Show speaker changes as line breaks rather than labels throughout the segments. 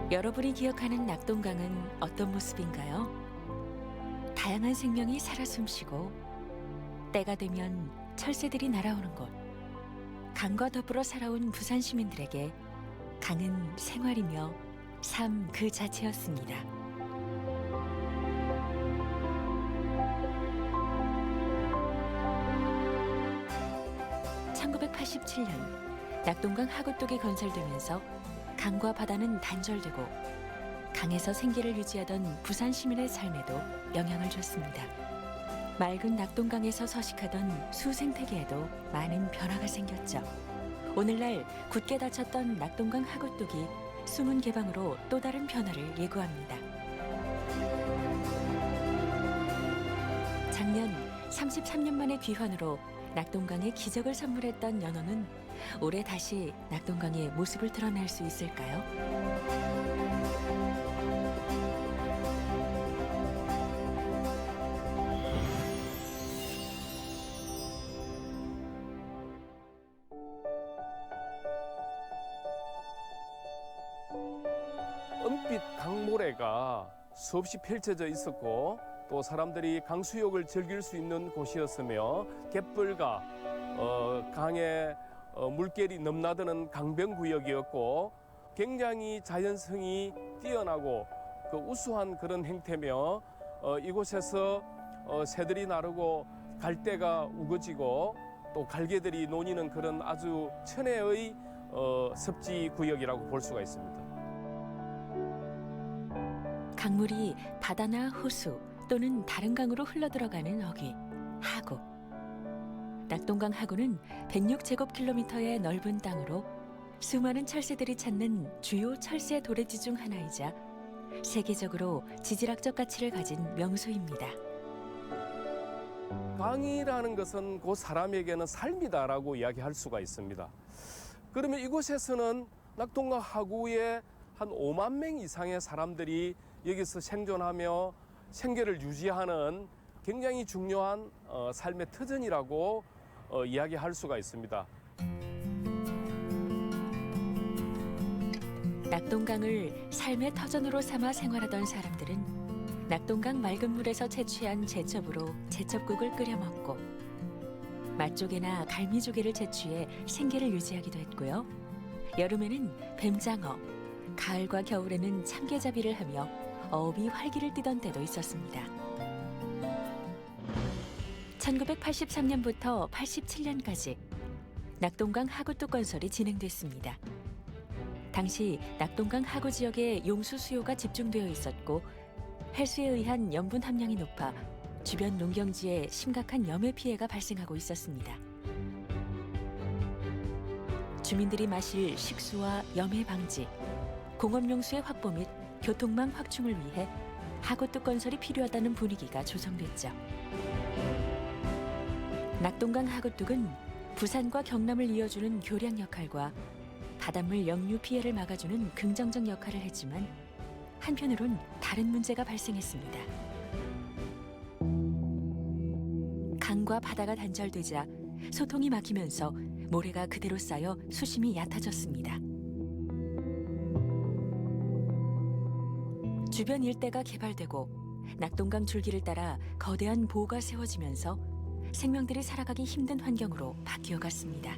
여러분이 기억하는 낙동강은 어떤 모습인가요? 다양한 생명이 살아 숨쉬고 때가 되면 철새들이 날아오는 곳. 강과 더불어 살아온 부산 시민들에게 강은 생활이며 삶 그 자체였습니다. (1987년) 낙동강 하구뚝이 건설되면서 강과 바다는 단절되고 강에서 생계를 유지하던 부산 시민의 삶에도 영향을 줬습니다. 맑은 낙동강에서 서식하던 수생태계에도 많은 변화가 생겼죠. 오늘날 굳게 닫혔던 낙동강 하구뚝이 수문 개방으로 또 다른 변화를 예고합니다. 작년 33년 만의 귀환으로 낙동강에 기적을 선물했던 연어는 올해 다시 낙동강의 모습을 드러낼 수 있을까요?
은빛 강모래가 수없이 펼쳐져 있었고 또 사람들이 강수욕을 즐길 수 있는 곳이었으며 갯벌과 강의 물결이 넘나드는 강변구역이었고 굉장히 자연성이 뛰어나고 그 우수한 그런 행태며 이곳에서 새들이 나르고 갈대가 우거지고 또 갈개들이 노니는 그런 아주 천혜의 습지 구역이라고 볼 수가 있습니다.
강물이 바다나 호수 또는 다른 강으로 흘러들어가는 어귀, 하구. 낙동강 하구는 106제곱킬로미터의 넓은 땅으로 수많은 철새들이 찾는 주요 철새 도래지 중 하나이자 세계적으로 지질학적 가치를 가진 명소입니다.
강이라는 것은 그 사람에게는 삶이다라고 이야기할 수가 있습니다. 그러면 이곳에서는 낙동강 하구에 한 5만 명 이상의 사람들이 여기서 생존하며 생계를 유지하는 굉장히 중요한 삶의 터전이라고 이야기할 수가 있습니다.
낙동강을 삶의 터전으로 삼아 생활하던 사람들은 낙동강 맑은 물에서 채취한 제첩으로 제첩국을 끓여 먹고 맛조개나 갈미조개를 채취해 생계를 유지하기도 했고요. 여름에는 뱀장어, 가을과 겨울에는 참게잡이를 하며 어업이 활기를 띠던 때도 있었습니다. 1983년부터 87년까지 낙동강 하구뚝 건설이 진행됐습니다. 당시 낙동강 하구 지역에 용수 수요가 집중되어 있었고 해수에 의한 염분 함량이 높아 주변 농경지에 심각한 염해 피해가 발생하고 있었습니다. 주민들이 마실 식수와 염해 방지, 공업용수의 확보 및 교통망 확충을 위해 하구뚝 건설이 필요하다는 분위기가 조성됐죠. 낙동강 하구뚝은 부산과 경남을 이어주는 교량 역할과 바닷물 역류 피해를 막아주는 긍정적 역할을 했지만 한편으론 다른 문제가 발생했습니다. 강과 바다가 단절되자 소통이 막히면서 모래가 그대로 쌓여 수심이 얕아졌습니다. 주변 일대가 개발되고 낙동강 줄기를 따라 거대한 보가 세워지면서 생명들이 살아가기 힘든 환경으로 바뀌어갔습니다.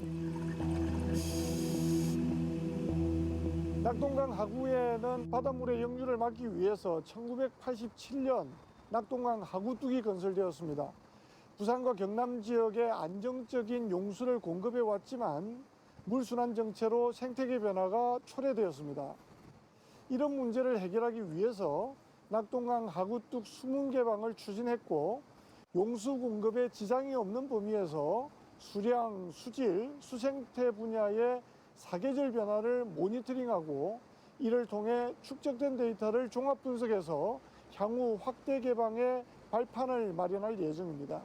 낙동강 하구에는 바닷물의 역류를 막기 위해서 1987년 낙동강 하구뚝이 건설되었습니다. 부산과 경남 지역에 안정적인 용수를 공급해 왔지만 물순환 정체로 생태계 변화가 초래되었습니다. 이런 문제를 해결하기 위해서 낙동강 하구뚝 수문 개방을 추진했고 용수 공급에 지장이 없는 범위에서 수량, 수질, 수생태 분야의 사계절 변화를 모니터링하고 이를 통해 축적된 데이터를 종합 분석해서 향후 확대 개방의 발판을 마련할 예정입니다.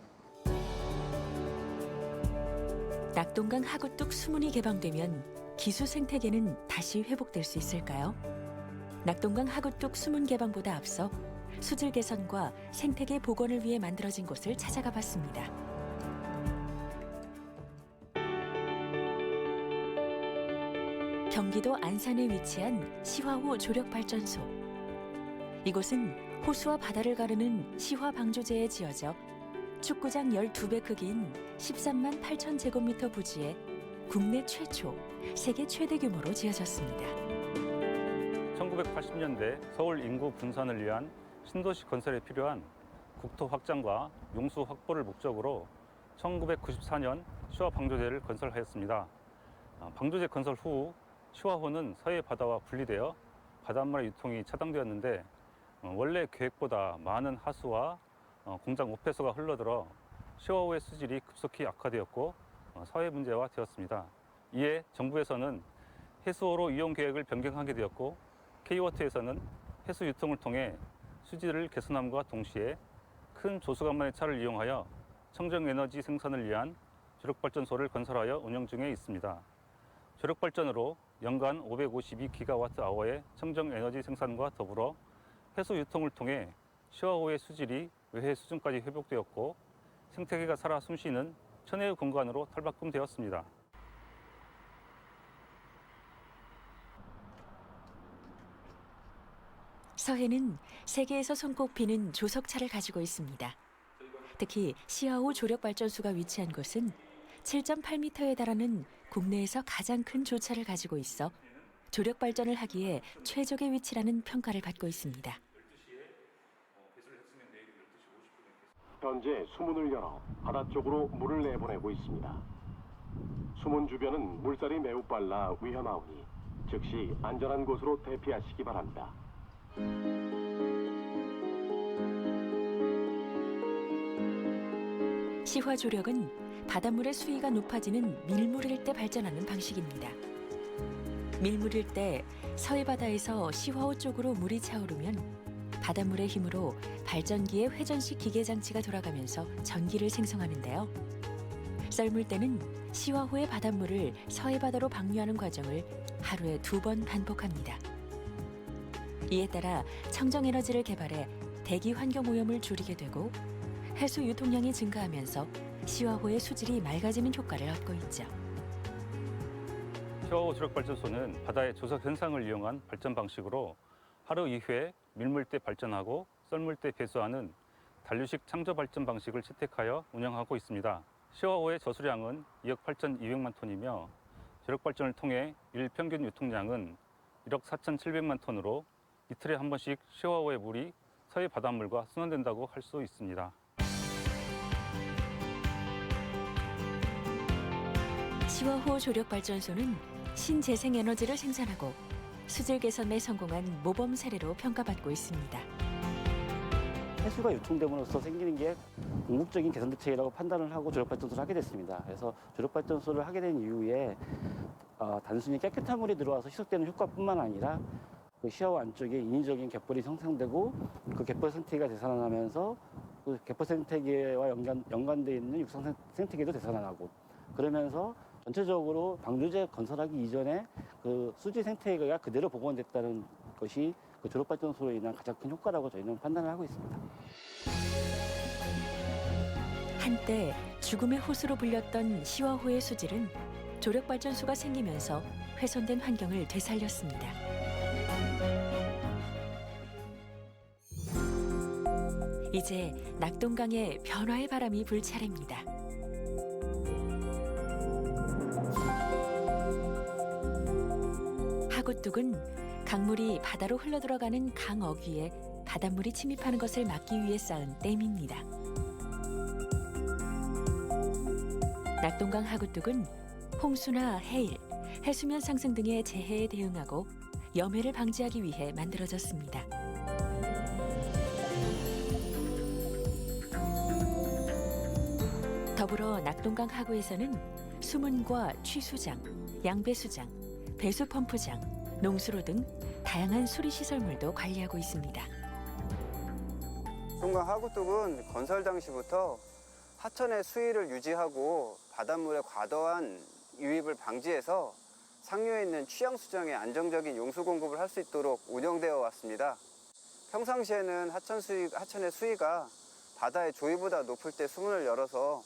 낙동강 하구뚝 수문이 개방되면 기수 생태계는 다시 회복될 수 있을까요? 낙동강 하구뚝 수문 개방보다 앞서 수질 개선과 생태계 복원을 위해 만들어진 곳을 찾아가 봤습니다. 경기도 안산에 위치한 시화호 조력발전소. 이곳은 호수와 바다를 가르는 시화 방조제에 지어져 축구장 12배 크기인 13만 8천 제곱미터 부지에 국내 최초, 세계 최대 규모로 지어졌습니다.
1980년대 서울 인구 분산을 위한 신도시 건설에 필요한 국토 확장과 용수 확보를 목적으로 1994년 시화 방조제를 건설하였습니다. 방조제 건설 후 시화호는 서해 바다와 분리되어 바닷물의 유통이 차단되었는데 원래 계획보다 많은 하수와 공장 오폐수가 흘러들어 시화호의 수질이 급속히 악화되었고 사회 문제화 되었습니다. 이에 정부에서는 해수호로 이용 계획을 변경하게 되었고 K워터에서는 해수 유통을 통해 수질을 개선함과 동시에 큰 조수간만의 차를 이용하여 청정에너지 생산을 위한 조력발전소를 건설하여 운영 중에 있습니다. 조력발전으로 연간 552기가와트아워의 청정에너지 생산과 더불어 해수 유통을 통해 시화호의 수질이 외해 수준까지 회복되었고 생태계가 살아 숨쉬는 천혜의 공간으로 탈바꿈되었습니다.
서해는 세계에서 손꼽히는 조석차를 가지고 있습니다. 특히 시화호 조력발전소가 위치한 곳은 7.8m에 달하는 국내에서 가장 큰 조차를 가지고 있어 조력발전을 하기에 최적의 위치라는 평가를 받고 있습니다.
현재 수문을 열어 바다 쪽으로 물을 내보내고 있습니다. 수문 주변은 물살이 매우 빨라 위험하오니 즉시 안전한 곳으로 대피하시기 바랍니다.
시화 조력은 바닷물의 수위가 높아지는 밀물일 때 발전하는 방식입니다. 밀물일 때 서해 바다에서 시화호 쪽으로 물이 차오르면 바닷물의 힘으로 발전기의 회전식 기계 장치가 돌아가면서 전기를 생성하는데요. 썰물 때는 시화호의 바닷물을 서해 바다로 방류하는 과정을 하루에 2번 반복합니다. 이에 따라 청정에너지를 개발해 대기 환경 오염을 줄이게 되고 해수 유통량이 증가하면서 시화호의 수질이 맑아지는 효과를 얻고 있죠.
시화호 조력발전소는 바다의 조석 현상을 이용한 발전 방식으로 하루 2회 밀물때 발전하고 썰물때 배수하는 단류식 창조 발전 방식을 채택하여 운영하고 있습니다. 시화호의 저수량은 2억 8,200만 톤이며 조력발전을 통해 일평균 유통량은 1억 4,700만 톤으로 이틀에 한 번씩 시화호의 물이 서해 바닷물과 순환된다고 할 수 있습니다.
시화호 조력발전소는 신재생에너지를 생산하고 수질 개선에 성공한 모범 사례로 평가받고 있습니다.
해수가 유통됨으로써 생기는 게 궁극적인 개선 대책이라고 판단을 하고 조력발전소를 하게 됐습니다. 그래서 조력발전소를 하게 된 이후에 단순히 깨끗한 물이 들어와서 희석되는 효과뿐만 아니라 그 시화호 안쪽에 인위적인 갯벌이 형성되고 그 갯벌 생태계가 되살아나면서 그 갯벌 생태계와 연관되어 있는 육상 생태계도 되살아나고 그러면서 전체적으로 방조제 건설하기 이전에 그 수질 생태계가 그대로 복원됐다는 것이 그 조력발전소로 인한 가장 큰 효과라고 저희는 판단을 하고 있습니다.
한때 죽음의 호수로 불렸던 시화호의 수질은 조력발전소가 생기면서 훼손된 환경을 되살렸습니다. 이제 낙동강에 변화의 바람이 불 차례입니다. 하구뚝은 강물이 바다로 흘러들어가는 강 어귀에 바닷물이 침입하는 것을 막기 위해 쌓은 댐입니다. 낙동강 하구뚝은 홍수나 해일, 해수면 상승 등의 재해에 대응하고 염해를 방지하기 위해 만들어졌습니다. 더불어 낙동강 하구에서는 수문과 취수장, 양배수장, 배수펌프장, 농수로 등 다양한 수리시설물도 관리하고 있습니다.
낙동강 하구뚝은 건설 당시부터 하천의 수위를 유지하고 바닷물의 과도한 유입을 방지해서 상류에 있는 취양수정에 안정적인 용수 공급을 할 수 있도록 운영되어 왔습니다. 평상시에는 하천의 수위가 바다의 조위보다 높을 때 수문을 열어서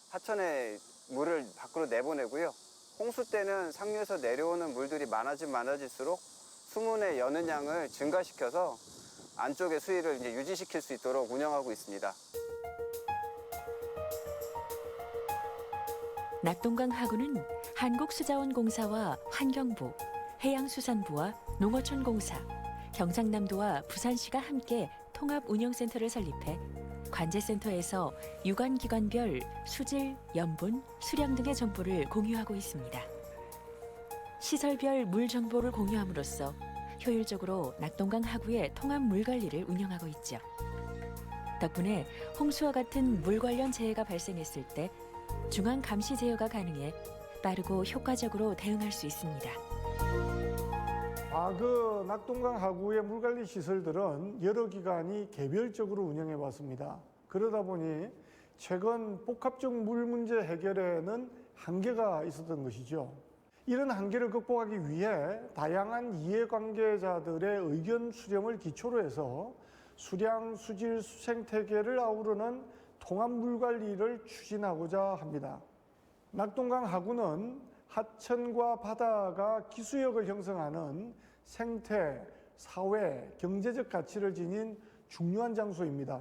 하천의 물을 밖으로 내보내고요. 홍수 때는 상류에서 내려오는 물들이 많아질수록 수문의 여는 양을 증가시켜서 안쪽의 수위를 이제 유지시킬 수 있도록 운영하고 있습니다.
낙동강 하구는 한국수자원공사와 환경부, 해양수산부와 농어촌공사, 경상남도와 부산시가 함께 통합운영센터를 설립해 관제센터에서 유관기관별 수질, 염분, 수량 등의 정보를 공유하고 있습니다. 시설별 물 정보를 공유함으로써 효율적으로 낙동강 하구의 통합 물 관리를 운영하고 있죠. 덕분에 홍수와 같은 물 관련 재해가 발생했을 때 중앙 감시 제어가 가능해 빠르고 효과적으로 대응할 수 있습니다.
과거 낙동강 하구의 물관리 시설들은 여러 기관이 개별적으로 운영해 왔습니다. 그러다 보니 최근 복합적 물 문제 해결에는 한계가 있었던 것이죠. 이런 한계를 극복하기 위해 다양한 이해관계자들의 의견 수렴을 기초로 해서 수량, 수질, 수생태계를 아우르는 통합 물관리를 추진하고자 합니다. 낙동강 하구는 하천과 바다가 기수역을 형성하는 생태, 사회, 경제적 가치를 지닌 중요한 장소입니다.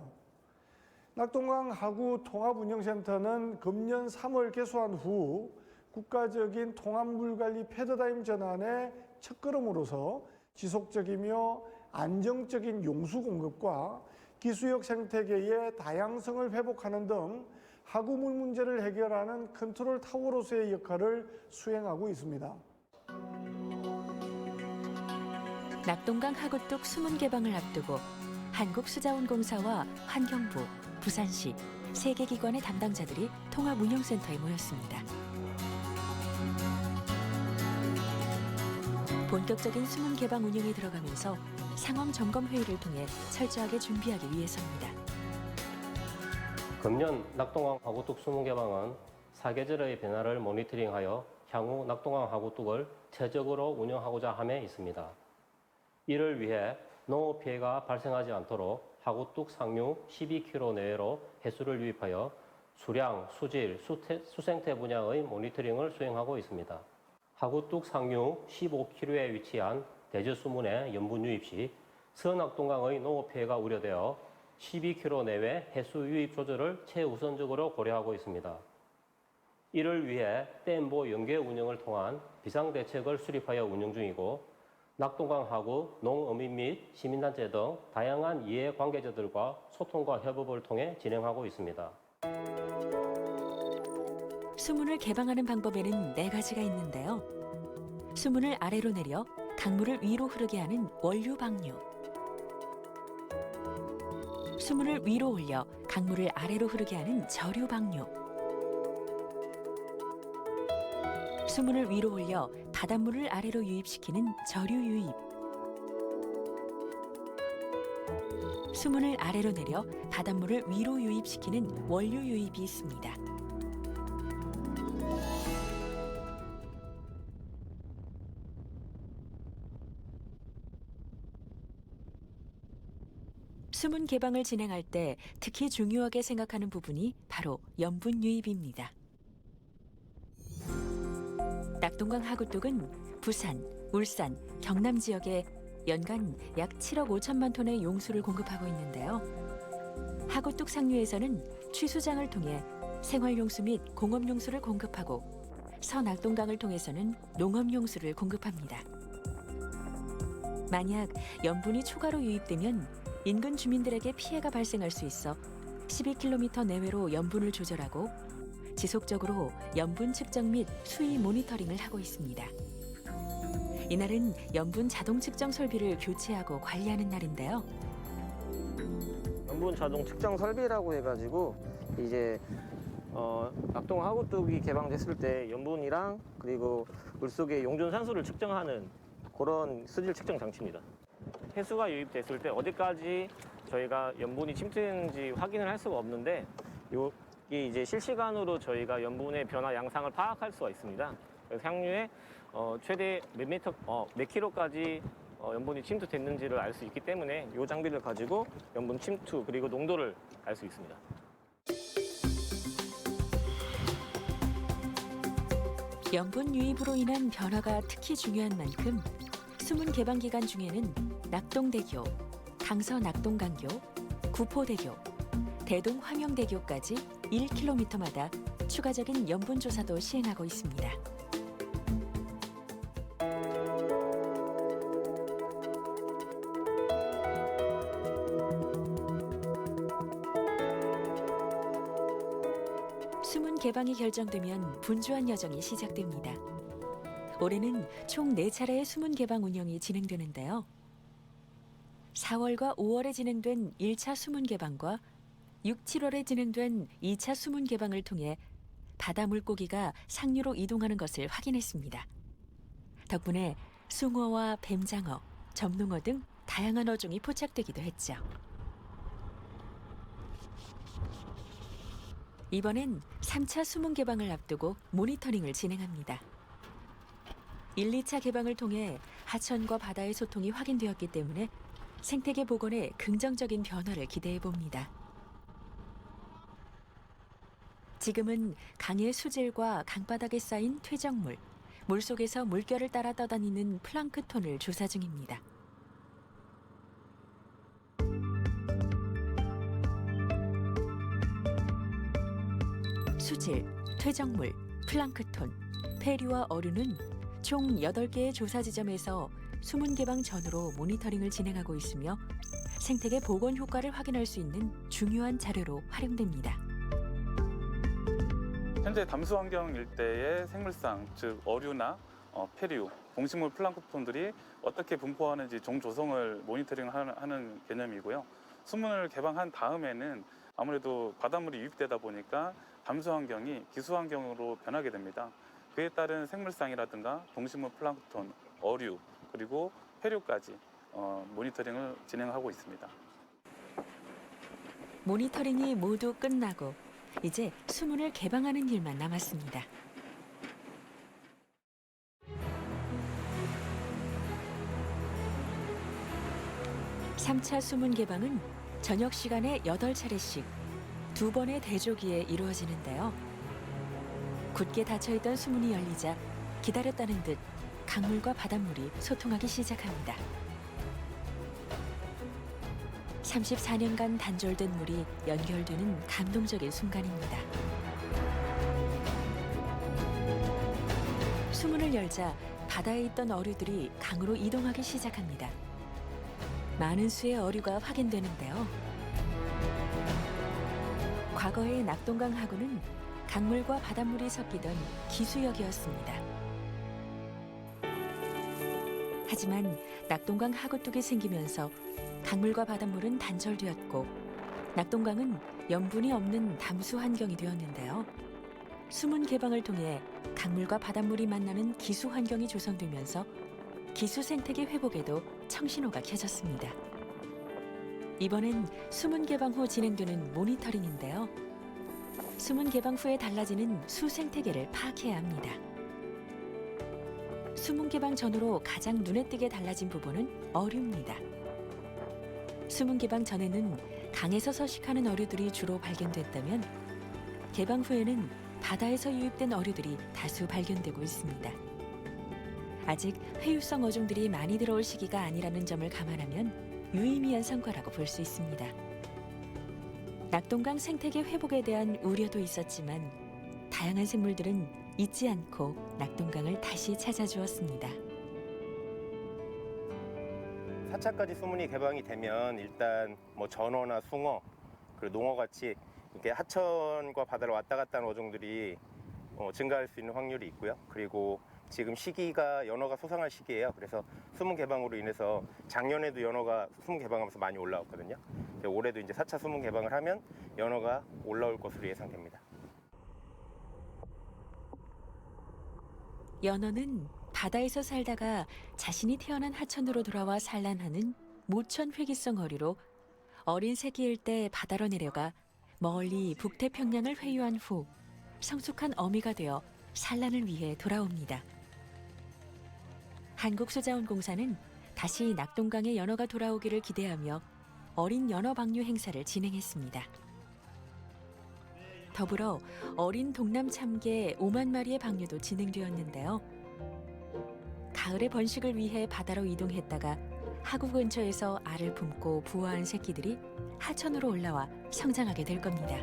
낙동강 하구 통합운영센터는 금년 3월 개소한 후 국가적인 통합물관리 패러다임 전환의 첫걸음으로서 지속적이며 안정적인 용수 공급과 기수역 생태계의 다양성을 회복하는 등 하구물 문제를 해결하는 컨트롤 타워로서의 역할을 수행하고 있습니다.
낙동강 하구뚝 수문 개방을 앞두고 한국수자원공사와 환경부, 부산시, 세 개 기관의 담당자들이 통합운영센터에 모였습니다. 본격적인 수문 개방 운영에 들어가면서 상황 점검 회의를 통해 철저하게 준비하기 위해서입니다.
금년 낙동강 하구뚝 수문 개방은 사계절의 변화를 모니터링하여 향후 낙동강 하구뚝을 체적으로 운영하고자 함에 있습니다. 이를 위해 농업 피해가 발생하지 않도록 하구뚝 상류 12km 내외로 해수를 유입하여 수량, 수질, 수생태 분야의 모니터링을 수행하고 있습니다. 하구뚝 상류 15km에 위치한 대저수문의 염분 유입 시 서낙동강의 농업 피해가 우려되어 12km 내외 해수 유입 조절을 최우선적으로 고려하고 있습니다. 이를 위해 댐보 연계 운영을 통한 비상대책을 수립하여 운영 중이고 낙동강 하구, 농어민 및 시민단체 등 다양한 이해관계자들과 소통과 협업을 통해 진행하고 있습니다.
수문을 개방하는 방법에는 4가지가 있는데요. 수문을 아래로 내려 강물을 위로 흐르게 하는 원류 방류. 수문을 위로 올려 강물을 아래로 흐르게 하는 저류 방류. 수문을 위로 올려 바닷물을 아래로 유입시키는 저류 유입. 수문을 아래로 내려 바닷물을 위로 유입시키는 원류 유입이 있습니다. 수문 개방을 진행할 때 특히 중요하게 생각하는 부분이 바로 염분 유입입니다. 낙동강 하구뚝은 부산, 울산, 경남 지역에 연간 약 7억 5천만 톤의 용수를 공급하고 있는데요. 하구뚝 상류에서는 취수장을 통해 생활용수 및 공업용수를 공급하고 서낙동강을 통해서는 농업용수를 공급합니다. 만약 염분이 추가로 유입되면 인근 주민들에게 피해가 발생할 수 있어 12km 내외로 염분을 조절하고 지속적으로 염분 측정 및 수위 모니터링을 하고 있습니다. 이날은 염분 자동 측정 설비를 교체하고 관리하는 날인데요.
염분 자동 측정 설비라고 해가지고 이제 낙동 하구뚝이 개방됐을 때 염분이랑 그리고 물속의 용존 산소를 측정하는 그런 수질 측정 장치입니다. 해수가 유입됐을 때 어디까지 저희가 염분이 침투했는지 확인을 할 수가 없는데 이게 이제 실시간으로 저희가 염분의 변화 양상을 파악할 수가 있습니다. 그래서 향유에 최대 몇 킬로까지 염분이 침투됐는지를 알 수 있기 때문에 이 장비를 가지고 염분 침투 그리고 농도를 알 수 있습니다.
염분 유입으로 인한 변화가 특히 중요한 만큼 수문 개방 기간 중에는 낙동대교, 강서낙동강교, 구포대교, 대동화명대교까지 1km마다 추가적인 염분 조사도 시행하고 있습니다. 수문 개방이 결정되면 분주한 여정이 시작됩니다. 올해는 총 4차례의 수문 개방 운영이 진행되는데요. 4월과 5월에 진행된 1차 수문 개방과 6, 7월에 진행된 2차 수문 개방을 통해 바다 물고기가 상류로 이동하는 것을 확인했습니다. 덕분에 숭어와 뱀장어, 점농어 등 다양한 어종이 포착되기도 했죠. 이번엔 3차 수문 개방을 앞두고 모니터링을 진행합니다. 1, 2차 개방을 통해 하천과 바다의 소통이 확인되었기 때문에 생태계 복원에 긍정적인 변화를 기대해 봅니다. 지금은 강의 수질과 강바닥에 쌓인 퇴적물, 물속에서 물결을 따라 떠다니는 플랑크톤을 조사 중입니다. 수질, 퇴적물, 플랑크톤, 폐류와 어류는 총 8개의 조사 지점에서 수문 개방 전후로 모니터링을 진행하고 있으며 생태계 복원 효과를 확인할 수 있는 중요한 자료로 활용됩니다.
현재 담수 환경 일대의 생물상, 즉 어류나 폐류, 동식물 플랑크톤들이 어떻게 분포하는지 종 조성을 모니터링하는 개념이고요. 수문을 개방한 다음에는 아무래도 바닷물이 유입되다 보니까 담수 환경이 기수 환경으로 변하게 됩니다. 그에 따른 생물상이라든가 동식물 플랑크톤, 어류, 그리고 폐류까지 모니터링을 진행하고 있습니다.
모니터링이 모두 끝나고 이제 수문을 개방하는 일만 남았습니다. (3차) 수문 개방은 저녁 시간에 8차례씩 2번의 대조기에 이루어지는데요. 굳게 닫혀있던 수문이 열리자 기다렸다는 듯 강물과 바닷물이 소통하기 시작합니다. 34년간 단절된 물이 연결되는 감동적인 순간입니다. 수문을 열자 바다에 있던 어류들이 강으로 이동하기 시작합니다. 많은 수의 어류가 확인되는데요. 과거의 낙동강 하구는 강물과 바닷물이 섞이던 기수역이었습니다. 하지만 낙동강 하구뚝이 생기면서 강물과 바닷물은 단절되었고 낙동강은 염분이 없는 담수 환경이 되었는데요. 수문 개방을 통해 강물과 바닷물이 만나는 기수 환경이 조성되면서 기수 생태계 회복에도 청신호가 켜졌습니다. 이번엔 수문 개방 후 진행되는 모니터링인데요. 수문 개방 후에 달라지는 수 생태계를 파악해야 합니다. 수문 개방 전후로 가장 눈에 띄게 달라진 부분은 어류입니다. 수문 개방 전에는 강에서 서식하는 어류들이 주로 발견됐다면 개방 후에는 바다에서 유입된 어류들이 다수 발견되고 있습니다. 아직 회유성 어종들이 많이 들어올 시기가 아니라는 점을 감안하면 유의미한 성과라고 볼 수 있습니다. 낙동강 생태계 회복에 대한 우려도 있었지만 다양한 생물들은 잊지 않고 낙동강을 다시 찾아주었습니다.
4차까지 수문이 개방이 되면 일단 뭐 전어나 숭어, 그리고 농어같이 이렇게 하천과 바다를 왔다 갔다 하는 어종들이 증가할 수 있는 확률이 있고요. 그리고 지금 시기가 연어가 소상할 시기예요. 그래서 수문 개방으로 인해서 작년에도 연어가 수문 개방하면서 많이 올라왔거든요. 올해도 이제 4차 수문 개방을 하면 연어가 올라올 것으로 예상됩니다.
연어는 바다에서 살다가 자신이 태어난 하천으로 돌아와 산란하는 모천 회기성 어류로 어린 새끼일 때 바다로 내려가 멀리 북태평양을 회유한 후 성숙한 어미가 되어 산란을 위해 돌아옵니다. 한국수자원공사는 다시 낙동강에 연어가 돌아오기를 기대하며 어린 연어 방류 행사를 진행했습니다. 더불어 어린 동남 참개 5만 마리의 방류도 진행되었는데요. 가을의 번식을 위해 바다로 이동했다가 하구 근처에서 알을 품고 부화한 새끼들이 하천으로 올라와 성장하게 될 겁니다.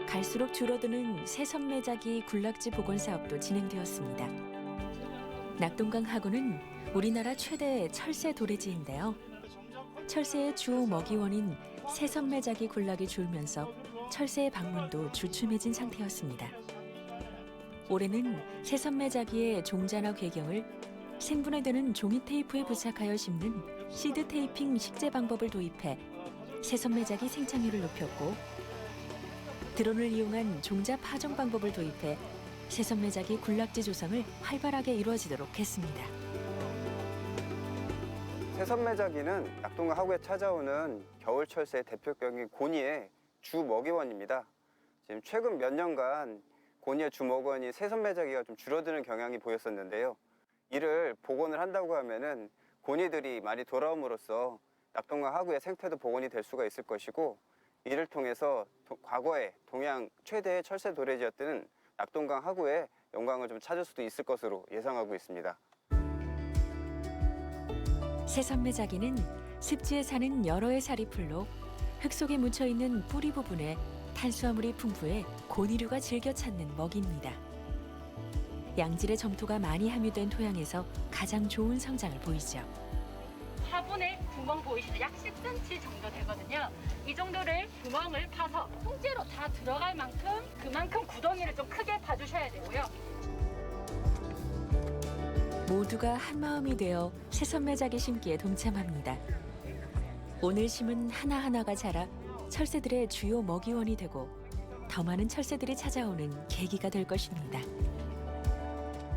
갈수록 줄어드는 새섬매자기 군락지 복원 사업도 진행되었습니다. 낙동강 하구는 우리나라 최대 철새 도래지인데요. 철새의 주 먹이원인 새섬매자기 군락이 줄면서 철새의 방문도 주춤해진 상태였습니다. 올해는 새섬매자기의 종자나 궤경을 생분해되는 종이 테이프에 부착하여 심는 시드 테이핑 식재 방법을 도입해 새섬매자기 생착률을 높였고, 드론을 이용한 종자 파종 방법을 도입해 새섬매자기 군락지 조성을 활발하게 이루어지도록 했습니다.
새섬매자기는 낙동강 하구에 찾아오는 겨울 철새의 대표격인 고니의 주 먹이원입니다. 지금 최근 몇 년간 고니의 주 먹이원이 새섬매자기가 좀 줄어드는 경향이 보였었는데요. 이를 복원을 한다고 하면은 고니들이 많이 돌아옴으로써 낙동강 하구의 생태도 복원이 될 수가 있을 것이고, 이를 통해서 과거에 동양 최대의 철새 도래지였던 낙동강 하구의 영광을 좀 찾을 수도 있을 것으로 예상하고 있습니다.
새섬매자기는 습지에 사는 여러 의 사리풀로 흙 속에 묻혀있는 뿌리 부분에 탄수화물이 풍부해 고니류가 즐겨 찾는 먹이입니다. 양질의 점토가 많이 함유된 토양에서 가장 좋은 성장을 보이죠.
화분에 구멍 보이시죠? 약 10cm 정도 되거든요. 이 정도를 구멍을 파서 통째로 다 들어갈 만큼 그만큼 구덩이를 좀 크게 파주셔야 되고요.
모두가 한마음이 되어 새섬매자기 심기에 동참합니다. 오늘 심은 하나하나가 자라 철새들의 주요 먹이원이 되고 더 많은 철새들이 찾아오는 계기가 될 것입니다.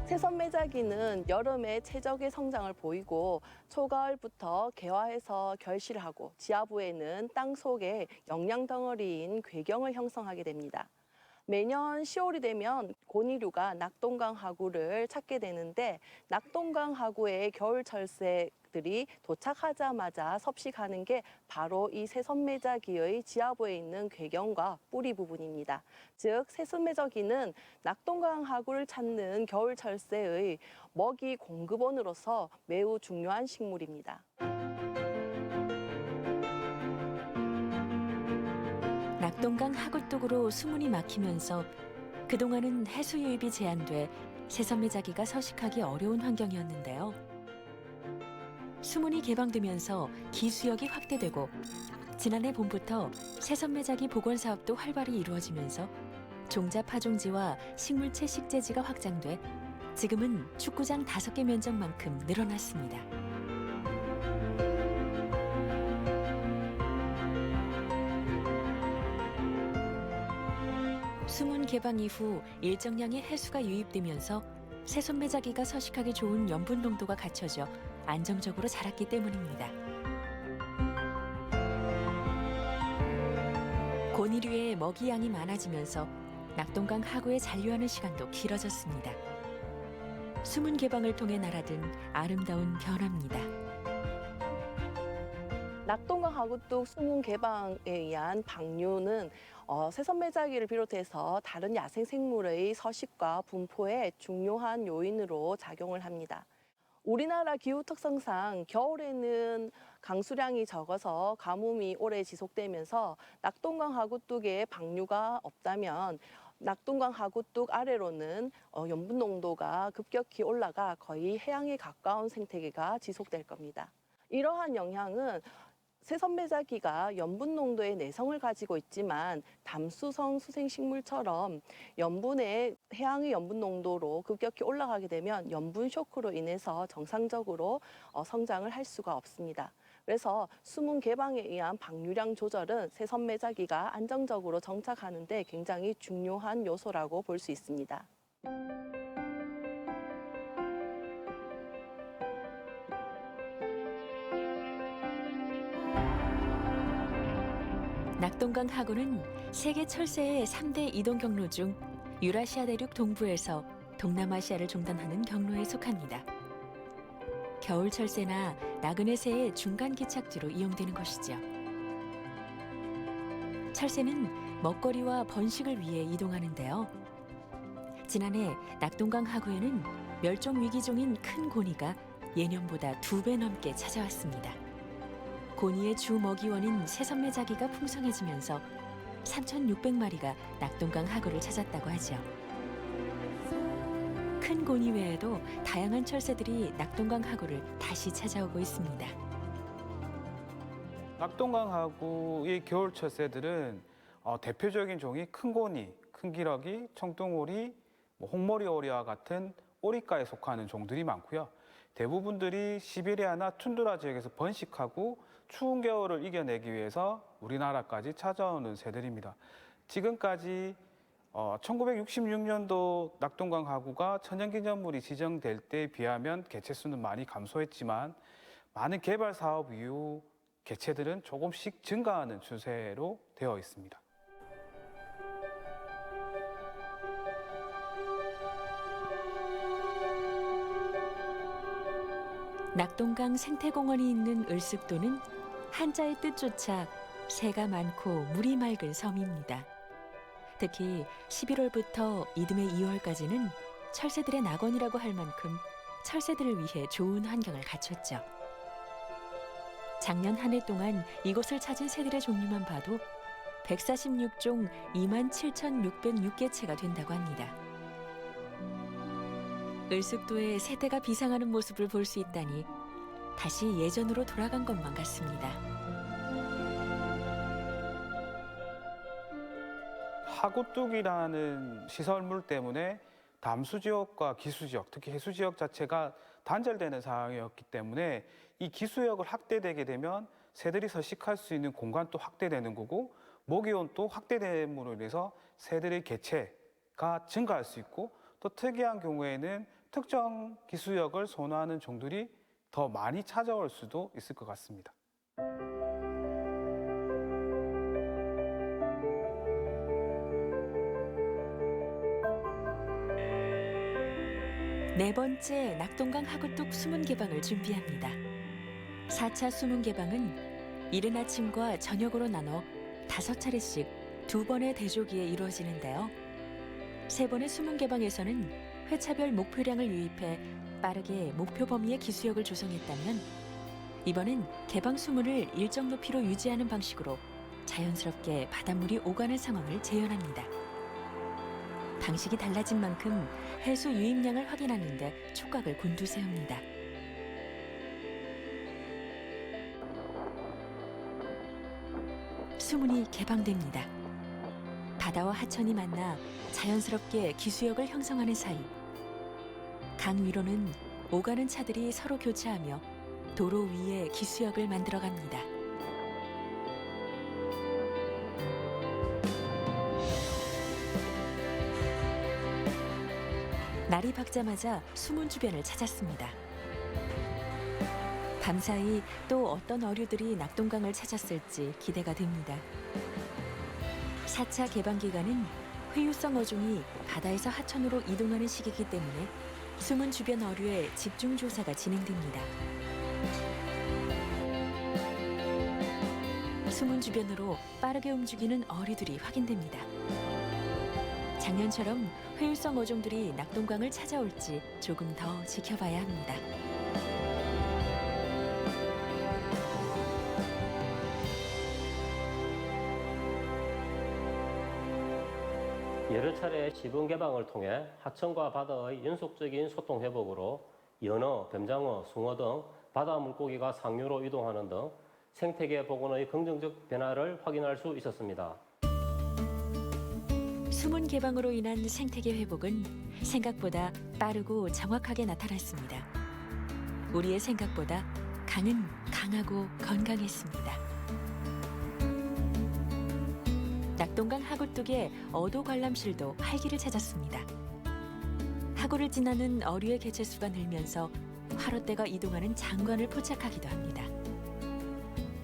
새섬매자기는 여름에 최적의 성장을 보이고 초가을부터 개화해서 결실을 하고 지하부에는 땅 속에 영양 덩어리인 궤경을 형성하게 됩니다. 매년 10월이 되면 고니류가 낙동강 하구를 찾게 되는데, 낙동강 하구의 겨울 철새들이 도착하자마자 섭식하는 게 바로 이 새섬매자기의 지하부에 있는 궤경과 뿌리 부분입니다. 즉 새섬매자기는 낙동강 하구를 찾는 겨울 철새의 먹이 공급원으로서 매우 중요한 식물입니다.
낙동강 하구뚝으로 수문이 막히면서 그동안은 해수 유입이 제한돼 새섬매자기가 서식하기 어려운 환경이었는데요. 수문이 개방되면서 기수역이 확대되고 지난해 봄부터 새섬매자기 복원 사업도 활발히 이루어지면서 종자 파종지와 식물체 식재지가 확장돼 지금은 축구장 5개 면적만큼 늘어났습니다. 수문 개방 이후 일정량의 해수가 유입되면서 새섬매자기가 서식하기 좋은 염분 농도가 갖춰져 안정적으로 자랐기 때문입니다. 고니류의 먹이 양이 많아지면서 낙동강 하구에 잔류하는 시간도 길어졌습니다. 수문 개방을 통해 날아든 아름다운 변화입니다.
낙동강 하구뚝 수문 개방에 의한 방류는 새섬매자기를 비롯해서 다른 야생 생물의 서식과 분포에 중요한 요인으로 작용을 합니다. 우리나라 기후 특성상 겨울에는 강수량이 적어서 가뭄이 오래 지속되면서 낙동강 하구뚝에 방류가 없다면 낙동강 하구뚝 아래로는 염분 농도가 급격히 올라가 거의 해양에 가까운 생태계가 지속될 겁니다. 이러한 영향은 새섬매자기가 염분 농도의 내성을 가지고 있지만 담수성 수생식물처럼 해양의 염분 농도로 급격히 올라가게 되면 염분 쇼크로 인해서 정상적으로 성장을 할 수가 없습니다. 그래서 수문 개방에 의한 방류량 조절은 새섬매자기가 안정적으로 정착하는 데 굉장히 중요한 요소라고 볼 수 있습니다.
낙동강 하구는 세계 철새의 3대 이동 경로 중 유라시아 대륙 동부에서 동남아시아를 종단하는 경로에 속합니다. 겨울 철새나 나그네 새의 중간 기착지로 이용되는 것이죠. 철새는 먹거리와 번식을 위해 이동하는데요. 지난해 낙동강 하구에는 멸종 위기종인 큰 고니가 예년보다 2배 넘게 찾아왔습니다. 고니의 주 먹이원인 새선매자기가 풍성해지면서 3,600마리가 낙동강 하구를 찾았다고 하죠. 큰 고니 외에도 다양한 철새들이 낙동강 하구를 다시 찾아오고 있습니다.
낙동강 하구의 겨울 철새들은 대표적인 종이 큰 고니, 큰 기러기, 청둥오리, 홍머리 오리와 같은 오리과에 속하는 종들이 많고요. 대부분들이 시베리아나 툰드라 지역에서 번식하고 추운 겨울을 이겨내기 위해서 우리나라까지 찾아오는 새들입니다. 지금까지 1966년도 낙동강 하구가 천연기념물이 지정될 때에 비하면 개체수는 많이 감소했지만 많은 개발 사업 이후 개체들은 조금씩 증가하는 추세로 되어 있습니다.
낙동강 생태공원이 있는 을숙도는 한자의 뜻조차 새가 많고 물이 맑은 섬입니다. 특히 11월부터 이듬해 2월까지는 철새들의 낙원이라고 할 만큼 철새들을 위해 좋은 환경을 갖췄죠. 작년 한 해 동안 이곳을 찾은 새들의 종류만 봐도 146종 27,606개체가 된다고 합니다. 을숙도에 새떼가 비상하는 모습을 볼 수 있다니 다시 예전으로 돌아간 것만 같습니다.
하구뚝이라는 시설물 때문에 담수지역과 기수지역, 특히 해수지역 자체가 단절되는 상황이었기 때문에 이 기수역을 확대되게 되면 새들이 서식할 수 있는 공간도 확대되는 거고 먹이원도 확대됨으로 인해서 새들의 개체가 증가할 수 있고 또 특이한 경우에는 특정 기수역을 선호하는 종들이 더 많이 찾아올 수도 있을 것 같습니다.
네 번째 낙동강 하구뚝 수문 개방을 준비합니다. 4차 수문 개방은 이른 아침과 저녁으로 나눠 5차례씩 2번의 대조기에 이루어지는데요. 3번의 수문 개방에서는 회차별 목표량을 유입해 빠르게 목표 범위의 기수역을 조성했다면 이번엔 개방 수문을 일정 높이로 유지하는 방식으로 자연스럽게 바닷물이 오가는 상황을 재현합니다. 방식이 달라진 만큼 해수 유입량을 확인하는 데 촉각을 곤두세웁니다. 수문이 개방됩니다. 바다와 하천이 만나 자연스럽게 기수역을 형성하는 사이 강 위로는 오가는 차들이 서로 교차하며 도로 위에 기수역을 만들어갑니다. 날이 밝자마자 수문 주변을 찾았습니다. 밤사이 또 어떤 어류들이 낙동강을 찾았을지 기대가 됩니다. 4차 개방 기간은 회유성 어종이 바다에서 하천으로 이동하는 시기이기 때문에 수문 주변 어류의 집중 조사가 진행됩니다. 수문 주변으로 빠르게 움직이는 어류들이 확인됩니다. 작년처럼 회유성 어종들이 낙동강을 찾아올지 조금 더 지켜봐야 합니다.
여러 차례 시범 개방을 통해 하천과 바다의 연속적인 소통 회복으로 연어, 뱀장어, 숭어 등 바다 물고기가 상류로 이동하는 등 생태계 복원의 긍정적 변화를 확인할 수 있었습니다.
수문 개방으로 인한 생태계 회복은 생각보다 빠르고 정확하게 나타났습니다. 우리의 생각보다 강은 강하고 건강했습니다. 낙동강 하구뚝의 어도 관람실도 활기를 찾았습니다. 하구를 지나는 어류의 개체수가 늘면서 화롯대가 이동하는 장관을 포착하기도 합니다.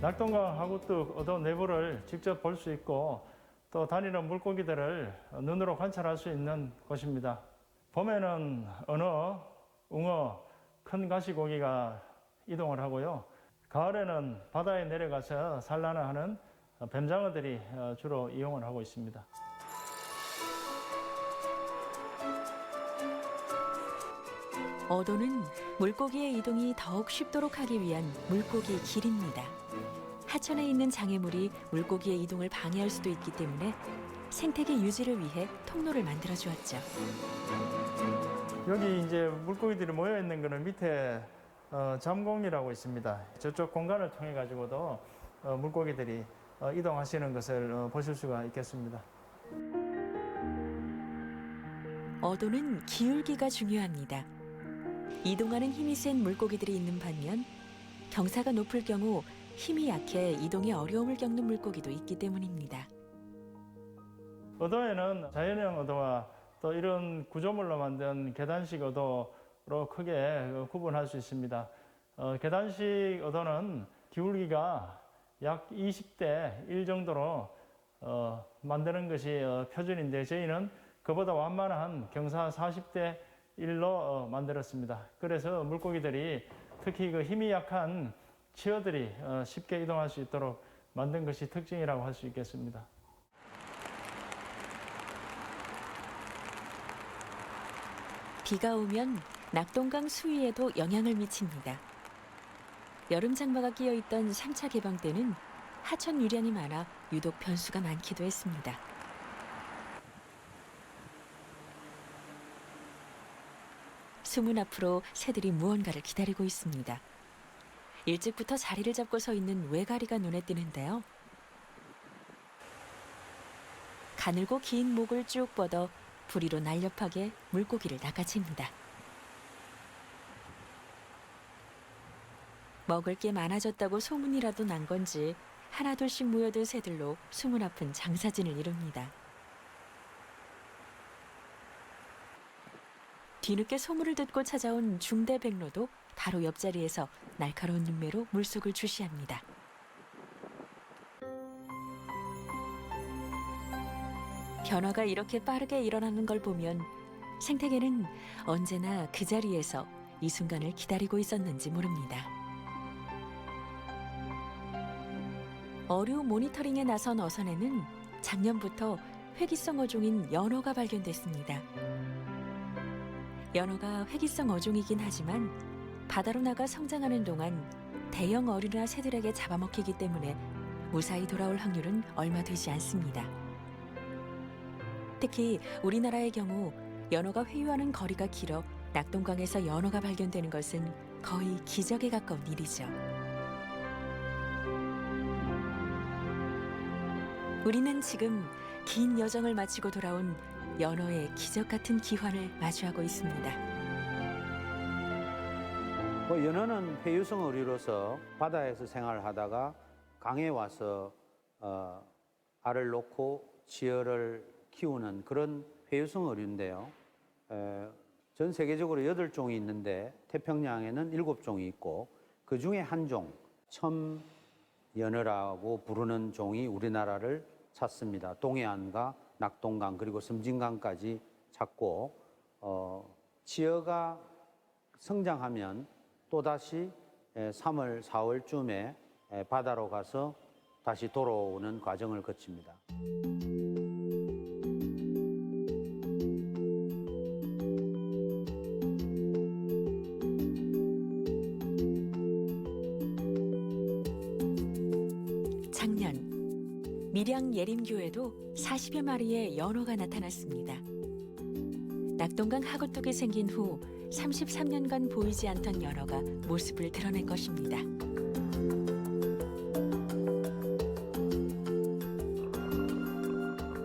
낙동강 하구뚝 어도 내부를 직접 볼 수 있고 또 다니는 물고기들을 눈으로 관찰할 수 있는 곳입니다. 봄에는 언어, 웅어, 큰 가시고기가 이동을 하고요. 가을에는 바다에 내려가서 산란을 하는 뱀장어들이 주로 이용을 하고 있습니다.
어도는 물고기의 이동이 더욱 쉽도록 하기 위한 물고기 길입니다. 하천에 있는 장애물이 물고기의 이동을 방해할 수도 있기 때문에 생태계 유지를 위해 통로를 만들어 주었죠.
여기 이제 물고기들이 모여 있는 거는 밑에 잠공이라고 있습니다. 저쪽 공간을 통해 가지고도 물고기들이 이동하시는 것을 보실 수가 있겠습니다.
어도는 기울기가 중요합니다. 이동하는 힘이 센 물고기들이 있는 반면 경사가 높을 경우 힘이 약해 이동에 어려움을 겪는 물고기도 있기 때문입니다.
어도에는 자연형 어도와 또 이런 구조물로 만든 계단식 어도로 크게 구분할 수 있습니다. 계단식 어도는 기울기가 약 20대 1 정도로 만드는 것이 표준인데 저희는 그보다 완만한 경사 40대 1로 만들었습니다. 그래서 물고기들이 특히 그 힘이 약한 치어들이 쉽게 이동할 수 있도록 만든 것이 특징이라고 할 수 있겠습니다.
비가 오면 낙동강 수위에도 영향을 미칩니다. 여름 장마가 끼어 있던 3차 개방 때는 하천 유량이 많아 유독 변수가 많기도 했습니다. 수문 앞으로 새들이 무언가를 기다리고 있습니다. 일찍부터 자리를 잡고 서 있는 외가리가 눈에 띄는데요. 가늘고 긴 목을 쭉 뻗어 부리로 날렵하게 물고기를 낚아챕니다. 먹을 게 많아졌다고 소문이라도 난 건지 하나둘씩 모여든 새들로 수문 앞은 장사진을 이룹니다. 뒤늦게 소문을 듣고 찾아온 중대백로도 바로 옆자리에서 날카로운 눈매로 물속을 주시합니다. 변화가 이렇게 빠르게 일어나는 걸 보면 생태계는 언제나 그 자리에서 이 순간을 기다리고 있었는지 모릅니다. 어류 모니터링에 나선 어선에는 작년부터 회기성 어종인 연어가 발견됐습니다. 연어가 회기성 어종이긴 하지만 바다로 나가 성장하는 동안 대형 어류나 새들에게 잡아먹히기 때문에 무사히 돌아올 확률은 얼마 되지 않습니다. 특히 우리나라의 경우 연어가 회유하는 거리가 길어 낙동강에서 연어가 발견되는 것은 거의 기적에 가까운 일이죠. 우리는 지금 긴 여정을 마치고 돌아온 연어의 기적 같은 기환을 마주하고 있습니다.
연어는 회유성 어류로서 바다에서 생활하다가 강에 와서 알을 놓고 지어를 키우는 그런 회유성 어류인데요. 전 세계적으로 8종이 있는데 태평양에는 7종이 있고 그 중에 한 종, 첨연어라고 부르는 종이 우리나라를 찾습니다. 동해안과 낙동강 그리고 섬진강까지 찾고 지어가 성장하면 또다시 3월, 4월쯤에 바다로 가서 다시 돌아오는 과정을 거칩니다.
작년 밀양 예림교에도 40여 마리의 연어가 나타났습니다. 낙동강 하구뚝이 생긴 후 33년간 보이지 않던 연어가 모습을 드러낸 것입니다.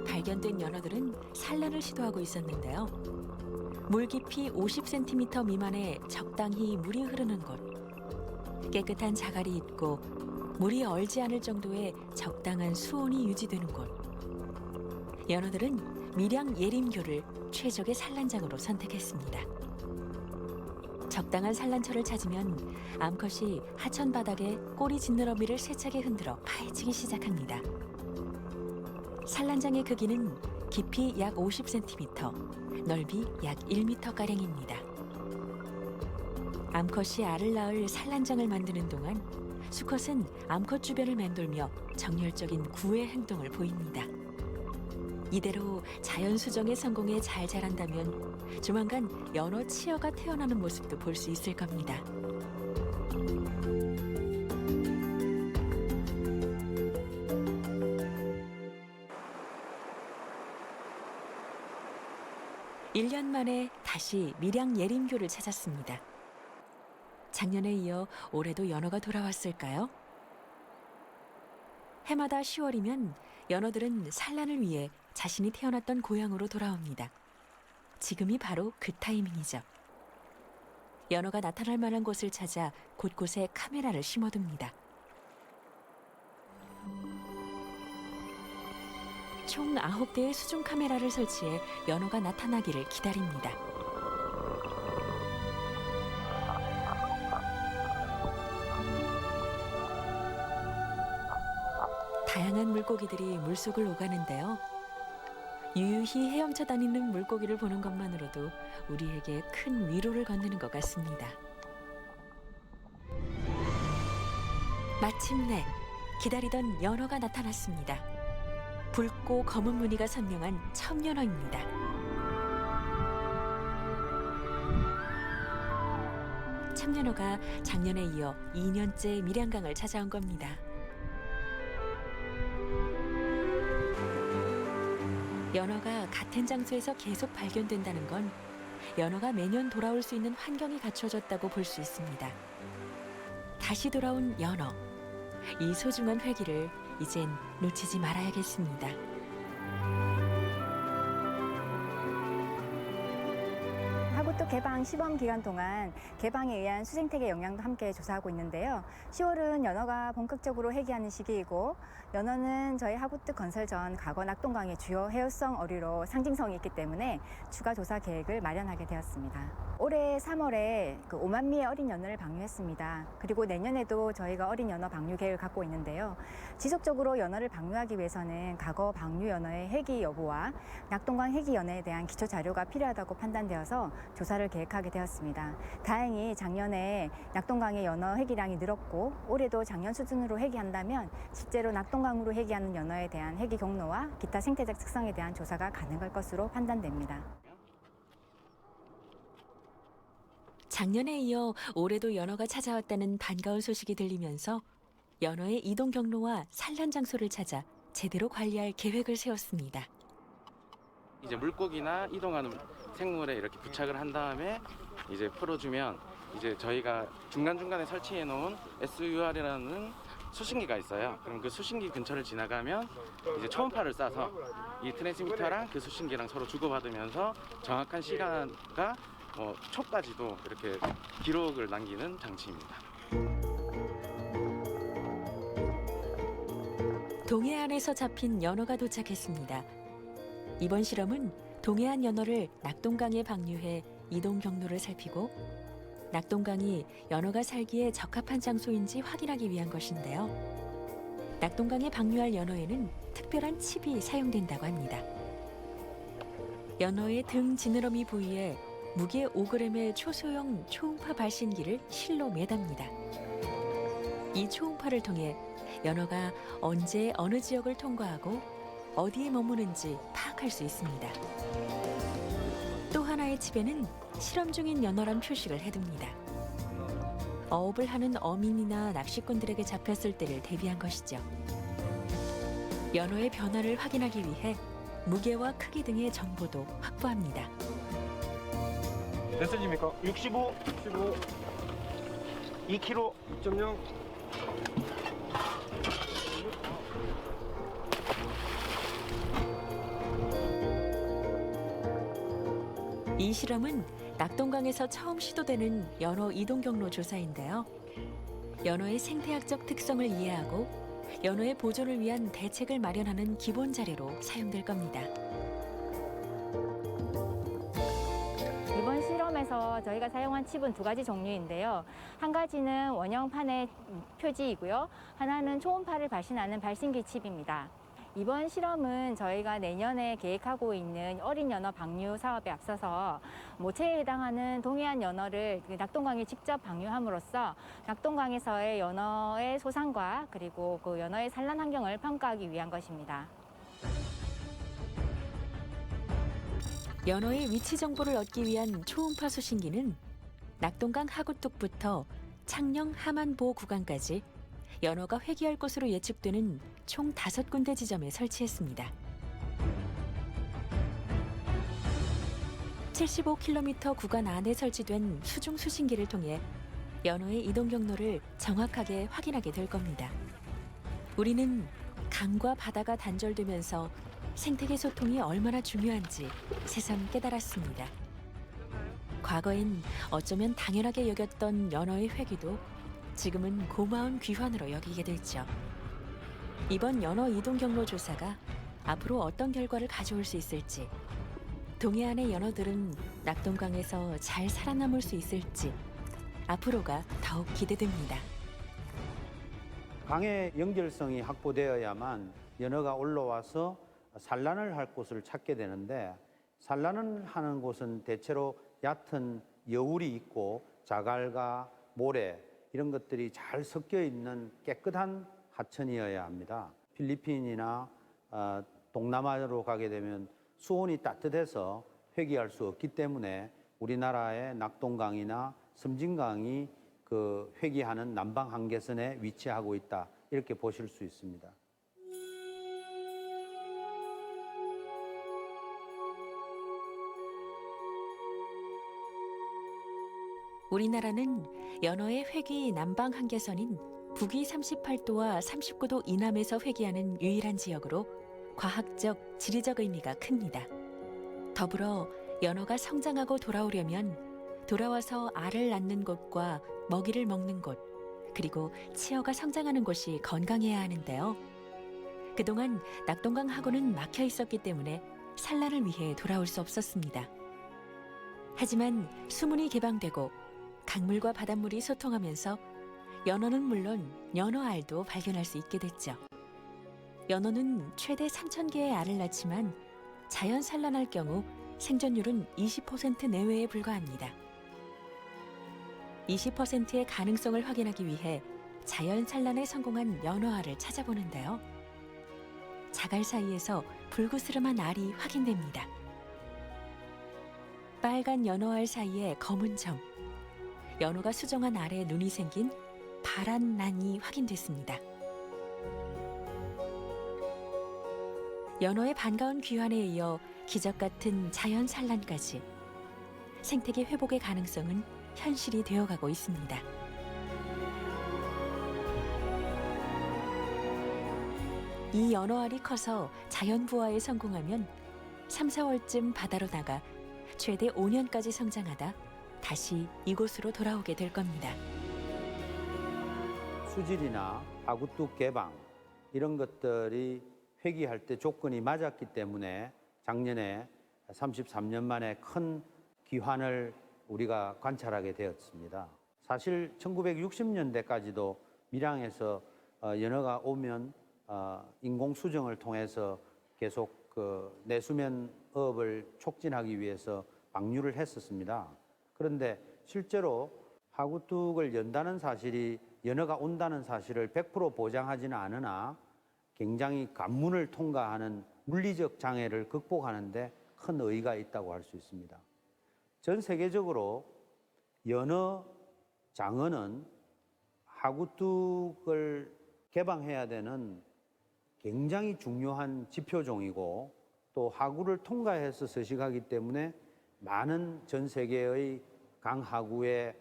발견된 연어들은 산란을 시도하고 있었는데요. 물 깊이 50cm 미만의 적당히 물이 흐르는 곳, 깨끗한 자갈이 있고 물이 얼지 않을 정도의 적당한 수온이 유지되는 곳. 연어들은 밀양 예림교를 최적의 산란장으로 선택했습니다. 적당한 산란처를 찾으면 암컷이 하천 바닥에 꼬리 지느러미를 세차게 흔들어 파헤치기 시작합니다. 산란장의 크기는 깊이 약 50cm, 넓이 약 1m가량입니다. 암컷이 알을 낳을 산란장을 만드는 동안 수컷은 암컷 주변을 맴돌며 정열적인 구애 행동을 보입니다. 이대로 자연 수정의 성공에 잘 자란다면 조만간 연어 치어가 태어나는 모습도 볼 수 있을 겁니다. 일 년 만에 다시 밀양 예림교를 찾았습니다. 작년에 이어 올해도 연어가 돌아왔을까요? 해마다 10월이면 연어들은 산란을 위해 자신이 태어났던 고향으로 돌아옵니다. 지금이 바로 그 타이밍이죠. 연어가 나타날 만한 곳을 찾아 곳곳에 카메라를 심어둡니다. 총 9대의 수중 카메라를 설치해 연어가 나타나기를 기다립니다. 다양한 물고기들이 물속을 오가는데요. 유유히 헤엄쳐 다니는 물고기를 보는 것만으로도 우리에게 큰 위로를 건네는 것 같습니다. 마침내 기다리던 연어가 나타났습니다. 붉고 검은 무늬가 선명한 청연어입니다. 청연어가 작년에 이어 2년째 밀양강을 찾아온 겁니다. 연어가 같은 장소에서 계속 발견된다는 건 연어가 매년 돌아올 수 있는 환경이 갖춰졌다고 볼 수 있습니다. 다시 돌아온 연어. 이 소중한 회기를 이젠 놓치지 말아야겠습니다.
하구뚝 개방 시범 기간 동안 개방에 의한 수생태계 영향도 함께 조사하고 있는데요. 10월은 연어가 본격적으로 회귀하는 시기이고 연어는 저희 하구뚝 건설 전 과거 낙동강의 주요 해유성 어류로 상징성이 있기 때문에 추가 조사 계획을 마련하게 되었습니다. 올해 3월에 5만 미의 어린 연어를 방류했습니다. 그리고 내년에도 저희가 어린 연어 방류 계획을 갖고 있는데요. 지속적으로 연어를 방류하기 위해서는 과거 방류 연어의 회귀 여부와 낙동강 회귀 연어에 대한 기초 자료가 필요하다고 판단되어서 조사를 계획하게 되었습니다. 다행히 작년에 낙동강의 연어 회귀량이 늘었고 올해도 작년 수준으로 회귀한다면 실제로 낙동강으로 회귀하는 연어에 대한 회귀 경로와 기타 생태적 특성에 대한 조사가 가능할 것으로 판단됩니다.
작년에 이어 올해도 연어가 찾아왔다는 반가운 소식이 들리면서 연어의 이동 경로와 산란 장소를 찾아 제대로 관리할 계획을 세웠습니다.
이제 물고기나 이동하는 생물에 이렇게 부착을 한 다음에 이제 풀어주면 이제 저희가 중간중간에 설치해 놓은 SUR이라는 수신기가 있어요. 그럼 그 수신기 근처를 지나가면 이제 초음파를 쏴서 이 트랜스미터랑 그 수신기랑 서로 주고받으면서 정확한 시간과 초까지도 이렇게 기록을 남기는 장치입니다.
동해안에서 잡힌 연어가 도착했습니다. 이번 실험은 동해안 연어를 낙동강에 방류해 이동 경로를 살피고 낙동강이 연어가 살기에 적합한 장소인지 확인하기 위한 것인데요. 낙동강에 방류할 연어에는 특별한 칩이 사용된다고 합니다. 연어의 등 지느러미 부위에 무게 5g의 초소형 초음파 발신기를 실로 매답니다. 이 초음파를 통해 연어가 언제 어느 지역을 통과하고 어디에 머무는지 파악할 수 있습니다. 또 하나의 칩에는 실험 중인 연어란 표식을 해둡니다. 어업을 하는 어민이나 낚시꾼들에게 잡혔을 때를 대비한 것이죠. 연어의 변화를 확인하기 위해 무게와 크기 등의 정보도 확보합니다.
몇 cm입니까? 65, 2kg, 2.0.
이 실험은 낙동강에서 처음 시도되는 연어 이동 경로 조사인데요. 연어의 생태학적 특성을 이해하고 연어의 보존을 위한 대책을 마련하는 기본 자료로 사용될 겁니다.
이번 실험에서 저희가 사용한 칩은 2가지 종류인데요. 한 가지는 원형판의 표지이고요. 하나는 초음파를 발신하는 발신기 칩입니다. 이번 실험은 저희가 내년에 계획하고 있는 어린 연어 방류 사업에 앞서서 모체에 해당하는 동해안 연어를 낙동강에 직접 방류함으로써 낙동강에서의 연어의 소상과 그리고 그 연어의 산란 환경을 평가하기 위한 것입니다.
연어의 위치 정보를 얻기 위한 초음파 수신기는 낙동강 하구뚝부터 창녕 하만보 구간까지 연어가 회귀할 것으로 예측되는 총 5군데 지점에 설치했습니다. 75km 구간 안에 설치된 수중 수신기를 통해 연어의 이동 경로를 정확하게 확인하게 될 겁니다. 우리는 강과 바다가 단절되면서 생태계 소통이 얼마나 중요한지 새삼 깨달았습니다. 과거엔 어쩌면 당연하게 여겼던 연어의 회귀도 지금은 고마운 귀환으로 여기게 됐죠. 이번 연어 이동 경로 조사가 앞으로 어떤 결과를 가져올 수 있을지, 동해안의 연어들은 낙동강에서 잘 살아남을 수 있을지 앞으로가 더욱 기대됩니다.
강의 연결성이 확보되어야만 연어가 올라와서 산란을 할 곳을 찾게 되는데, 산란을 하는 곳은 대체로 얕은 여울이 있고 자갈과 모래 이런 것들이 잘 섞여 있는 깨끗한 하천이어야 합니다. 필리핀이나 동남아로 가게 되면 수온이 따뜻해서 회귀할 수 없기 때문에 우리나라의 낙동강이나 섬진강이 그 회귀하는 남방 한계선에 위치하고 있다, 이렇게 보실 수 있습니다.
우리나라는 연어의 회귀 남방 한계선인 북위 38도와 39도 이남에서 회귀하는 유일한 지역으로 과학적, 지리적 의미가 큽니다. 더불어 연어가 성장하고 돌아오려면 돌아와서 알을 낳는 곳과 먹이를 먹는 곳, 그리고 치어가 성장하는 곳이 건강해야 하는데요. 그동안 낙동강 하구는 막혀 있었기 때문에 산란을 위해 돌아올 수 없었습니다. 하지만 수문이 개방되고 강물과 바닷물이 소통하면서 연어는 물론 연어알도 발견할 수 있게 됐죠. 연어는 최대 3,000개의 알을 낳지만 자연 산란할 경우 생존율은 20% 내외에 불과합니다. 20%의 가능성을 확인하기 위해 자연 산란에 성공한 연어알을 찾아보는데요. 자갈 사이에서 불그스름한 알이 확인됩니다. 빨간 연어알 사이에 검은 점, 연어가 수정한 알에 눈이 생긴 파란 난이 확인됐습니다. 연어의 반가운 귀환에 이어 기적 같은 자연 산란까지 생태계 회복의 가능성은 현실이 되어가고 있습니다. 이 연어알이 커서 자연 부화에 성공하면 3, 4월쯤 바다로 나가 최대 5년까지 성장하다 다시 이곳으로 돌아오게 될 겁니다.
수질이나 하구뚝 개방 이런 것들이 회귀할 때 조건이 맞았기 때문에 작년에 33년 만에 큰 귀환을 우리가 관찰하게 되었습니다. 사실 1960년대까지도 밀양에서 연어가 오면 인공 수정을 통해서 계속 그 내수면업을 촉진하기 위해서 방류를 했었습니다. 그런데 실제로 하구뚝을 연다는 사실이 연어가 온다는 사실을 100% 보장하지는 않으나 굉장히 관문을 통과하는 물리적 장애를 극복하는 데 큰 의의가 있다고 할 수 있습니다. 전 세계적으로 연어, 장어는 하구뚝을 개방해야 되는 굉장히 중요한 지표종이고 또 하구를 통과해서 서식하기 때문에 많은 전 세계의 강하구에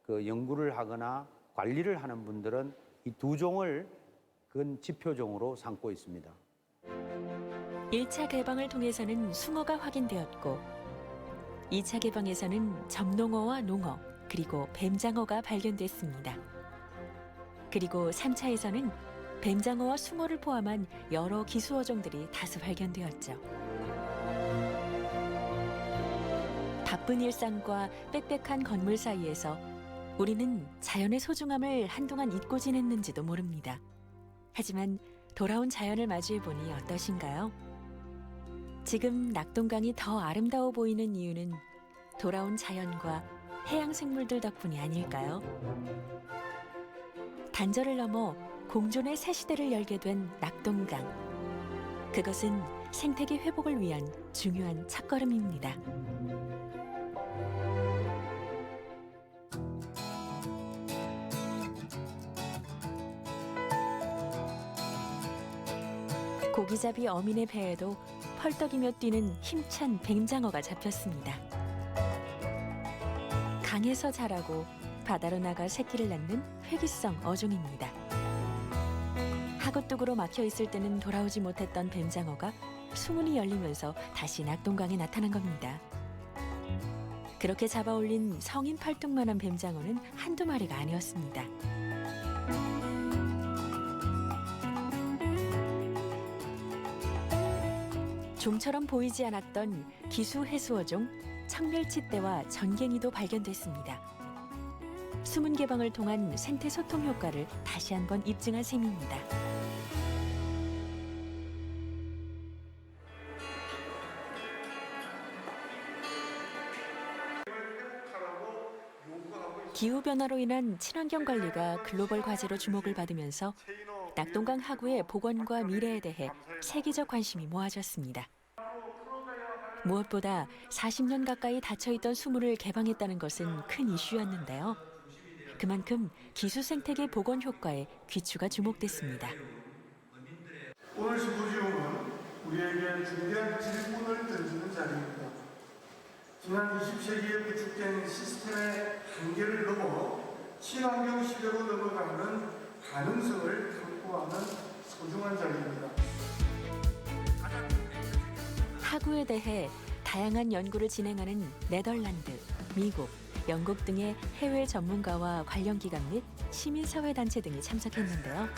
그 연구를 하거나 관리를 하는 분들은 이 두 종을 근 지표종으로 삼고 있습니다.
1차 개방을 통해서는 숭어가 확인되었고 2차 개방에서는 점농어와 농어 그리고 뱀장어가 발견됐습니다. 그리고 3차에서는 뱀장어와 숭어를 포함한 여러 기수어종들이 다수 발견되었죠. 바쁜 일상과 빽빽한 건물 사이에서 우리는 자연의 소중함을 한동안 잊고 지냈는지도 모릅니다. 하지만 돌아온 자연을 마주해 보니 어떠신가요? 지금 낙동강이 더 아름다워 보이는 이유는 돌아온 자연과 해양 생물들 덕분이 아닐까요? 단절을 넘어 공존의 새 시대를 열게 된 낙동강. 그것은 생태계 회복을 위한 중요한 첫걸음입니다. 고기잡이 어민의 배에도 펄떡이며 뛰는 힘찬 뱀장어가 잡혔습니다. 강에서 자라고 바다로 나가 새끼를 낳는 회기성 어종입니다. 하구뚝으로 막혀 있을 때는 돌아오지 못했던 뱀장어가 수문이 열리면서 다시 낙동강에 나타난 겁니다. 그렇게 잡아올린 성인 팔뚝만한 뱀장어는 한두 마리가 아니었습니다. 종처럼 보이지 않았던 기수 해수어종 청멸치떼와 전갱이도 발견됐습니다. 수문 개방을 통한 생태 소통 효과를 다시 한번 입증한 셈입니다. 기후변화로 인한 친환경 관리가 글로벌 과제로 주목을 받으면서 낙동강 하구의 복원과 미래에 대해 세계적 관심이 모아졌습니다. 무엇보다 40년 가까이 닫혀있던 수문을 개방했다는 것은 큰 이슈였는데요. 그만큼 기수 생태계 복원 효과에 귀추가 주목됐습니다.
오늘 심포지움은 우리에게 중대한 질문을 던지는 자리입니다. 지난 20세기에 구축된 시스템의 한계를 넘어 친환경 시대로 넘어가는 가능성을 탐구하는 소중한 자리입니다.
하구에 대해 다양한 연구를 진행하는 네덜란드, 미국, 영국 등의 해외 전문가와 관련 기관 및 시민사회단체 등이 참석했는데요.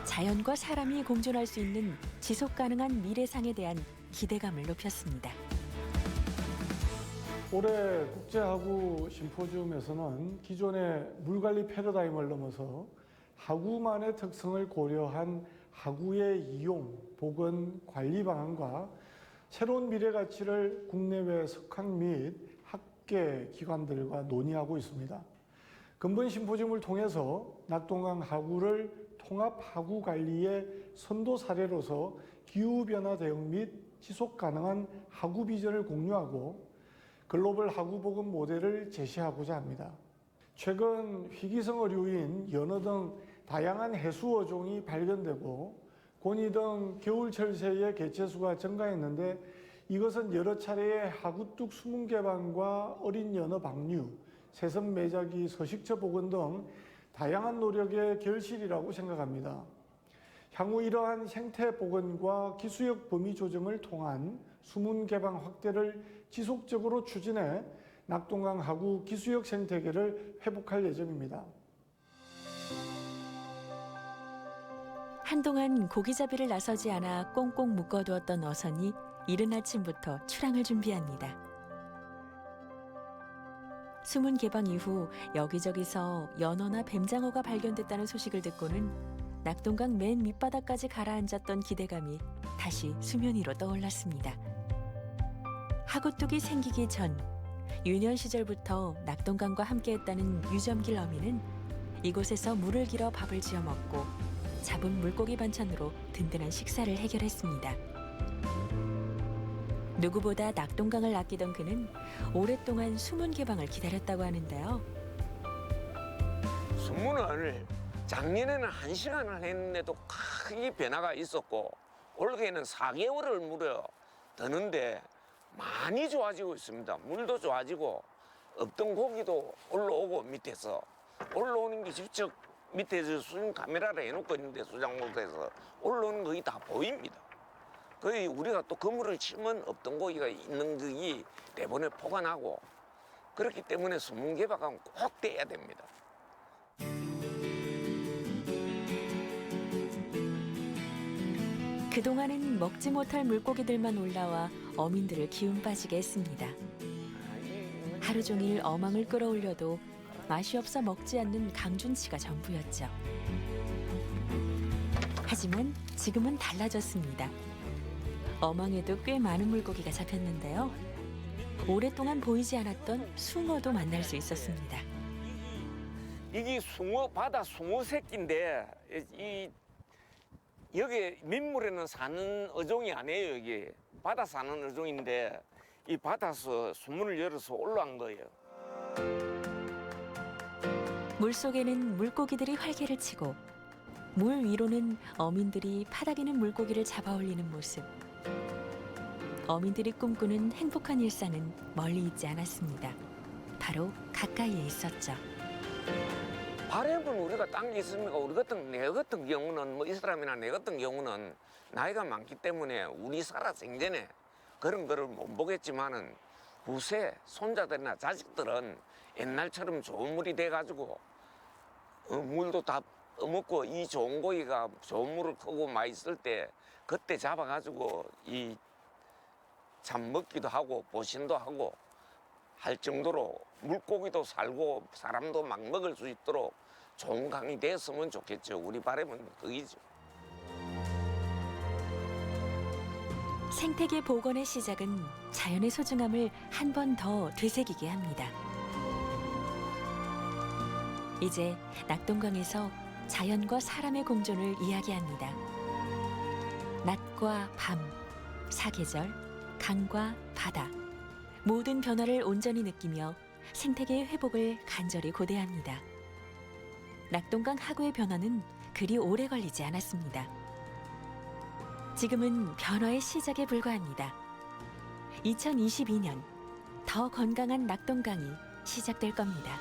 자연과 사람이 공존할 수 있는 지속가능한 미래상에 대한 기대감을 높였습니다.
올해 국제하구 심포지움에서는 기존의 물관리 패러다임을 넘어서 하구만의 특성을 고려한 하구의 이용, 복원, 관리 방안과 새로운 미래 가치를 국내외 석학 및 학계 기관들과 논의하고 있습니다. 근본 심포지움을 통해서 낙동강 하구를 통합 하구 관리의 선도 사례로서 기후변화 대응 및 지속 가능한 하구 비전을 공유하고 글로벌 하구 복원 모델을 제시하고자 합니다. 최근 희귀성 어류인 연어 등 다양한 해수 어종이 발견되고 고니 등 겨울철 새의 개체수가 증가했는데 이것은 여러 차례의 하구뚝 수문 개방과 어린 연어 방류, 새섬 매작이 서식처 복원 등 다양한 노력의 결실이라고 생각합니다. 향후 이러한 생태 복원과 기수역 범위 조정을 통한 수문 개방 확대를 지속적으로 추진해 낙동강 하구 기수역 생태계를 회복할 예정입니다.
한동안 고기잡이를 나서지 않아 꽁꽁 묶어두었던 어선이 이른 아침부터 출항을 준비합니다. 수문 개방 이후 여기저기서 연어나 뱀장어가 발견됐다는 소식을 듣고는 낙동강 맨 밑바닥까지 가라앉았던 기대감이 다시 수면 위로 떠올랐습니다. 하구뚝이 생기기 전 유년 시절부터 낙동강과 함께했다는 유점길 어민은 이곳에서 물을 길어 밥을 지어 먹고 잡은 물고기 반찬으로 든든한 식사를 해결했습니다. 누구보다 낙동강을 아끼던 그는 오랫동안 수문 개방을 기다렸다고 하는데요.
수문을 작년에는 1시간을 했는데도 크게 변화가 있었고 올해는 4개월을 무려 드는데 많이 좋아지고 있습니다. 물도 좋아지고 없던 고기도 올라오고 밑에서 올라오는 게 직접 밑에서 수중 카메라를 해놓고 있는데 수장못에서 올라오는 거의 다 보입니다. 거의 우리가 또 그물을 치면 없던 고기가 있는 거기 대본에 포괄하고 그렇기 때문에 수문 개방은 꼭 돼야 됩니다.
그동안은 먹지 못할 물고기들만 올라와 어민들을 기운 빠지게 했습니다. 하루 종일 어망을 끌어올려도 맛이 없어 먹지 않는 강준치가 전부였죠. 하지만 지금은 달라졌습니다. 어망에도 꽤 많은 물고기가 잡혔는데요. 오랫동안 보이지 않았던 숭어도 만날 수 있었습니다.
이게 숭어, 바다 숭어 새끼인데 여기 민물에는 사는 어종이 아니에요. 이게 바다 사는 어종인데 이 바다에서 수문을 열어서 올라온 거예요.
물속에는 물고기들이 활개를 치고 물 위로는 어민들이 파닥이는 물고기를 잡아 올리는 모습. 어민들이 꿈꾸는 행복한 일상은 멀리 있지 않았습니다. 바로 가까이에 있었죠.
바람은 우리가 딴 게 있습니까? 내 같은 경우는 뭐 이 사람이나 내 같은 경우는 나이가 많기 때문에 우리 살아 생전에 그런 거를 못 보겠지만은 후세 손자들이나 자식들은 옛날처럼 좋은 물이 돼가지고 물도 다 먹고 이 좋은 고기가 좋은 물을 크고 많이 있을 때 그때 잡아가지고 이 참 먹기도 하고 보신도 하고 할 정도로 물고기도 살고 사람도 막 먹을 수 있도록 좋은 강이 됐으면 좋겠죠. 우리 바람은 그이죠.
생태계 복원의 시작은 자연의 소중함을 한 번 더 되새기게 합니다. 이제 낙동강에서 자연과 사람의 공존을 이야기합니다. 낮과 밤, 사계절, 강과 바다, 모든 변화를 온전히 느끼며 생태계의 회복을 간절히 고대합니다. 낙동강 하구의 변화는 그리 오래 걸리지 않았습니다. 지금은 변화의 시작에 불과합니다. 2022년 더 건강한 낙동강이 시작될 겁니다.